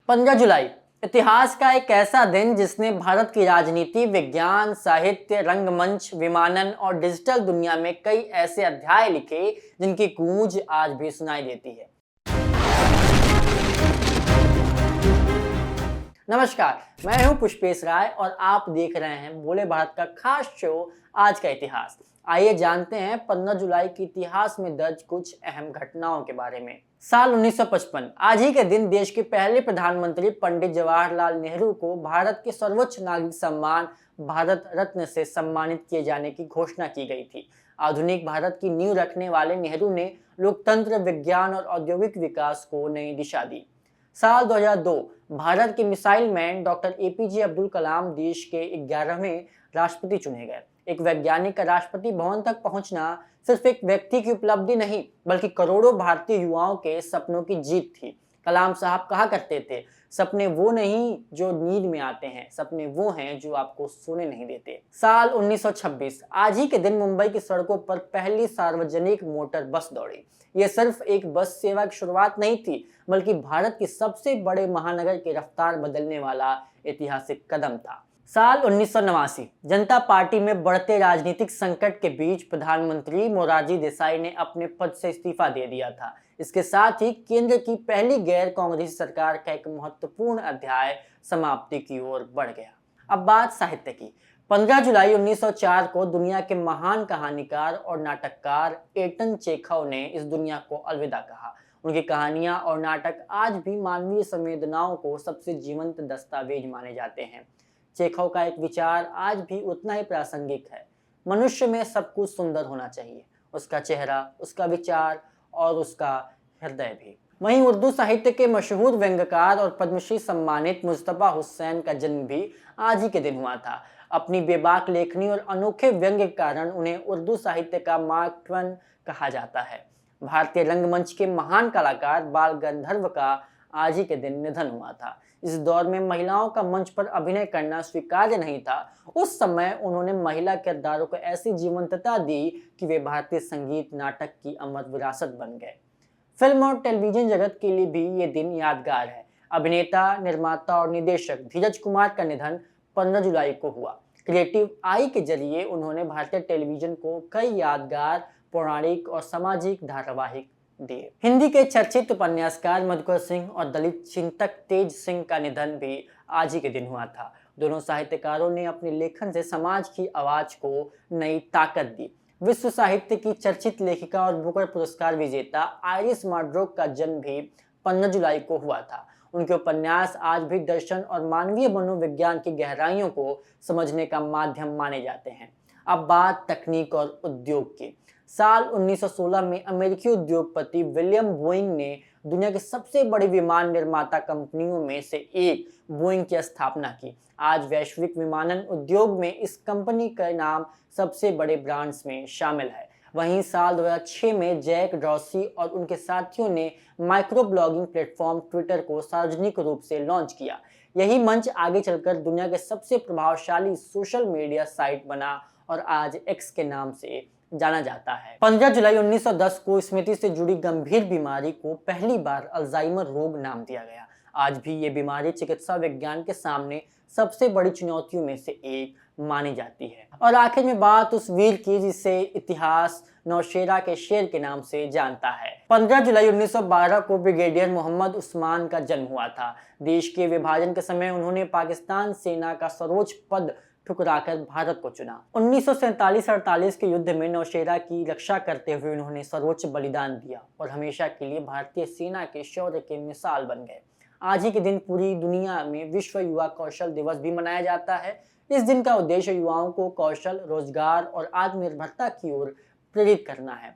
15 जुलाई इतिहास का एक ऐसा दिन जिसने भारत की राजनीति, विज्ञान, साहित्य, रंगमंच, विमानन और डिजिटल दुनिया में कई ऐसे अध्याय लिखे जिनकी गूंज आज भी सुनाई देती है। नमस्कार, मैं हूं पुष्पेश राय और आप देख रहे हैं बोले भारत का खास शो आज का इतिहास। आइए जानते हैं 15 जुलाई के इतिहास में दर्ज कुछ अहम घटनाओं के बारे में। साल 1955, आज ही के दिन देश के पहले प्रधानमंत्री पंडित जवाहरलाल नेहरू को भारत के सर्वोच्च नागरिक सम्मान भारत रत्न से सम्मानित किए जाने की घोषणा की गई थी। आधुनिक भारत की नींव रखने वाले नेहरू ने लोकतंत्र, विज्ञान और औद्योगिक विकास को नई दिशा दी। साल 2002, भारत के missile man doctor APJ Abdul Kalam देश के 11वें राष्ट्रपति चुने गए। एक वैज्ञानिक का राष्ट्रपति भवन तक पहुंचना सिर्फ एक व्यक्ति की उपलब्धि नहीं, बल्कि करोड़ों भारतीय युवाओं के सपनों की जीत थी। कलाम साहब कहा करते थे, सपने वो नहीं जो नींद में आते हैं, सपने वो हैं जो आपको सोने नहीं देते। साल 1926, आज ही के दिन मुंबई की सड़कों पर पहली सार्वजनिक मोटर बस दौड़ी। यह सिर्फ एक बस सेवा की शुरुआत नहीं थी, बल्कि भारत के सबसे बड़े महानगर की रफ्तार बदलने वाला ऐतिहासिक कदम था। साल 1989, जनता पार्टी में बढ़ते राजनीतिक संकट के बीच प्रधानमंत्री मोरारजी देसाई ने अपने पद से इस्तीफा दे दिया था। इसके साथ ही केंद्र की पहली गैर कांग्रेसी सरकार का एक महत्वपूर्ण अध्याय समाप्ति की ओर बढ़ गया। अब बात साहित्य की। 15 जुलाई 1904 को दुनिया के महान कहानीकार और नाटककार एंटन चेखव ने इस दुनिया को अलविदा कहा। उनकी कहानियां और नाटक आज भी मानवीय संवेदनाओं को सबसे जीवंत दस्तावेज माने जाते हैं। चेखव का एक विचार आज भी उतना ही प्रासंगिक है। मनुष्य में सब कुछ सुंदर होना चाहिए, उसका चेहरा, उसका विचार और उसका हृदय भी। वहीं उर्दू साहित्य के मशहूर व्यंग्यकार और पद्मश्री सम्मानित मुस्तफा हुसैन का जन्म भी आज ही के दिन हुआ था। अपनी बेबाक लेखनी और अनोखे व्यंग्य के कारण उन्हें उर्दू साहित्य का मार्क ट्वेन कहा जाता है। भारतीय रंगमंच के महान कलाकार बाल गंधर्व का आज ही के दिन निधन हुआ था। इस दौर में महिलाओं का मंच पर अभिनय करना स्वीकार्य नहीं था। उस समय उन्होंने महिला किरदारों को ऐसी जीवंतता दी कि वे भारतीय संगीत नाटक की अमर विरासत बन गए। फिल्म और टेलीविजन जगत के लिए भी ये दिन यादगार है। अभिनेता, निर्माता और निर्देशक धीरज कुमार का निधन 15 जुलाई को हुआ। क्रिएटिव आई के जरिए उन्होंने भारतीय टेलीविजन को कई यादगार, पौराणिक और सामाजिक धारावाहिक दिए। हिंदी के चर्चित उपन्यासकार मधुकर सिंह और दलित चिंतक तेज सिंह का निधन भी आज ही के दिन हुआ था। दोनों साहित्यकारों ने अपने लेखन से समाज की आवाज को नई ताकत दी। विश्व साहित्य की चर्चित लेखिका और बुकर पुरस्कार विजेता आइरिस माड्रोक का जन्म भी 15 जुलाई को हुआ था। उनके उपन्यास आज भी दर्शन और मानवीय मनोविज्ञान की गहराइयों को समझने का माध्यम माने जाते हैं। अब बात तकनीक और उद्योग की। साल 1916 में अमेरिकी उद्योगपति विलियम बोइंग ने दुनिया की सबसे बड़ी विमान निर्माता कंपनियों में से एक बोइंग की स्थापना की। आज वैश्विक विमानन उद्योग में इस कंपनी का नाम सबसे बड़े ब्रांड्स में शामिल है। वहीं साल 2006 में जैक डॉर्सी और उनके साथियों ने माइक्रो ब्लॉगिंग प्लेटफॉर्म ट्विटर को सार्वजनिक रूप से लॉन्च किया। यही मंच आगे चलकर दुनिया के सबसे प्रभावशाली सोशल मीडिया साइट बना और आज एक्स के नाम से जाना जाता है। 15 जुलाई 1910 को स्मृति से जुड़ी गंभीर बीमारी को पहली बार अल्जाइमर रोग नाम दिया गया। आज भी ये बीमारी चिकित्सा विज्ञान के सामने सबसे बड़ी चुनौतियों में से एक मानी जाती है। और आखिर में बात उस वीर की जिसे इतिहास नौशेरा के शेर के नाम से जानता है। 15 जुलाई 1912 को ब्रिगेडियर मोहम्मद उस्मान का जन्म हुआ था। देश के विभाजन के समय उन्होंने पाकिस्तान सेना का सर्वोच्च पद ठुकराकर भारत को चुना। 1947-48 के युद्ध में नौशेरा की रक्षा करते हुए उन्होंने सर्वोच्च बलिदान दिया और हमेशा के लिए भारतीय सेना के शौर्य के मिसाल बन गए। आज ही के दिन पूरी दुनिया में विश्व युवा कौशल दिवस भी मनाया जाता है। इस दिन का उद्देश्य युवाओं को कौशल, रोजगार और आत्मनिर्भरता की ओर प्रेरित करना है।